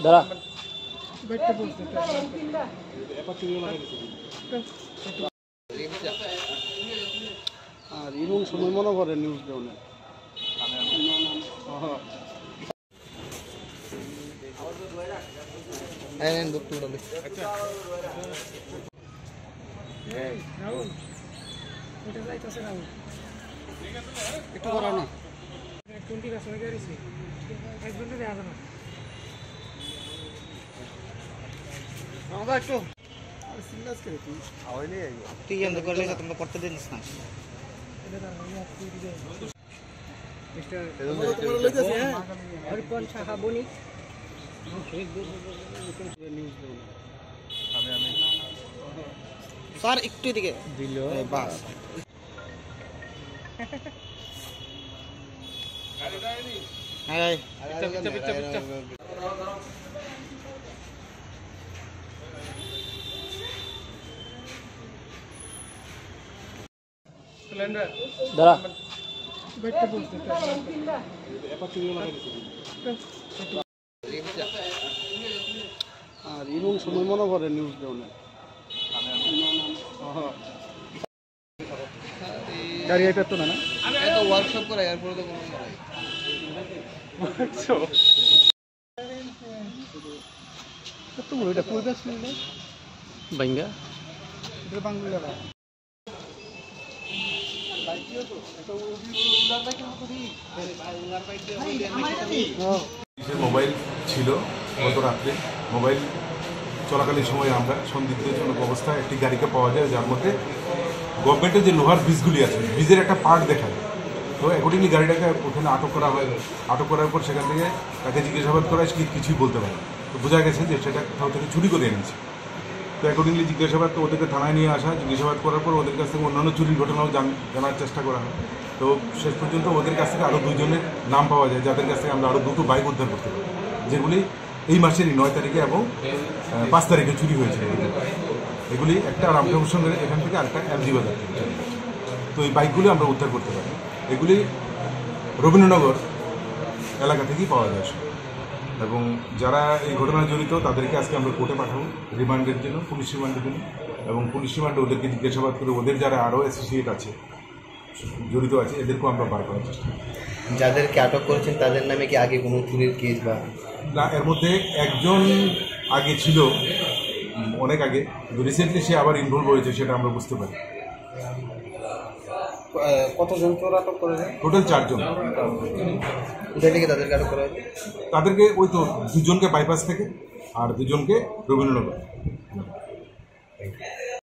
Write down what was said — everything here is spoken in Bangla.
দাঁড়া আর এরকম সময় মনে করে নিউজ দেওয়া না একটু করাও না একটু তুই এমন করলে তোমরা করতে দিস না স্যার একটু দিকে দিল বাস দাঁড়া আর এরকম সময় মনে করে নিউজ দেওয়া না গাড়ি এটা তো না ওয়ার্কশপ করা এরপরে তো কোনো এটা পরিবেশ বাঙ্গা এটা বাংলা মোবাইল ছিল গত রাত্রে মোবাইল চলাকালীন সময় আমরা সন্দিগ্ধজনক অবস্থায় একটি গাড়িকে পাওয়া যায় যার মধ্যে গভর্নমেন্টের যে লোহার ব্রিজগুলি আছে ব্রিজের একটা পার্ট দেখা যায়। তো অ্যাকর্ডিংলি গাড়িটাকে ওখানে আটক করা হয়। আটক করার পর সেখান থেকে তাকে জিজ্ঞাসাবাদ করা হয়, কিছুই বলতে পারে। তো বোঝা গেছে যে সেটা কোথাও থেকে চুরি করে এনেছে। তো অ্যাকর্ডিংলি জিজ্ঞাসাবাদ ওদেরকে থানায় নিয়ে আসা, জিজ্ঞাসাবাদ করার পর ওদের কাছ থেকে অন্যান্য চুরির ঘটনাও জানার চেষ্টা করা হয়। তো শেষ পর্যন্ত ওদের কাছ থেকে আরও দুজনের নাম পাওয়া যায়, যাদের কাছ থেকে আমরা আরও দুটো বাইক উদ্ধার করতে পারি, যেগুলি এই মাসেরই 9 তারিখে এবং 5 তারিখে চুরি হয়েছিল। এগুলি একটা রামঠাকুর এখান থেকে আরেকটা এমজি বাজার থেকে। তো এই বাইকগুলি আমরা উদ্ধার করতে পারি। এগুলি রবীন্দ্রনগর এলাকা থেকেই পাওয়া যায় এবং যারা এই ঘটনায় জড়িত তাদেরকে আজকে আমরা কোর্টে পাঠাবো রিমান্ডের জন্য, পুলিশ রিমান্ডের জন্য। এবং পুলিশ রিমান্ডে ওদেরকে জিজ্ঞাসাবাদ করে ওদের যারা আরও অ্যাসোসিয়েট আছে, জড়িত আছে, এদেরকেও আমরা বার করার চেষ্টা করি। যাদেরকে আটক করেছেন তাদের নামে কি আগে কোনো চুরির কেস বা না? এর মধ্যে একজন আগে ছিল, অনেক আগে, কিন্তু রিসেন্টলি সে আবার ইনভলভ হয়েছে, সেটা আমরা বুঝতে পারি। কতজন তোর আটক করেছে? টোটাল 4 জন। কোথায় থেকে তাদেরকে আটক করা হয়েছে? তাদেরকে ওই তো 2 জনকে বাইপাস থেকে আর 2 জনকে রবীন্দ্রনগর।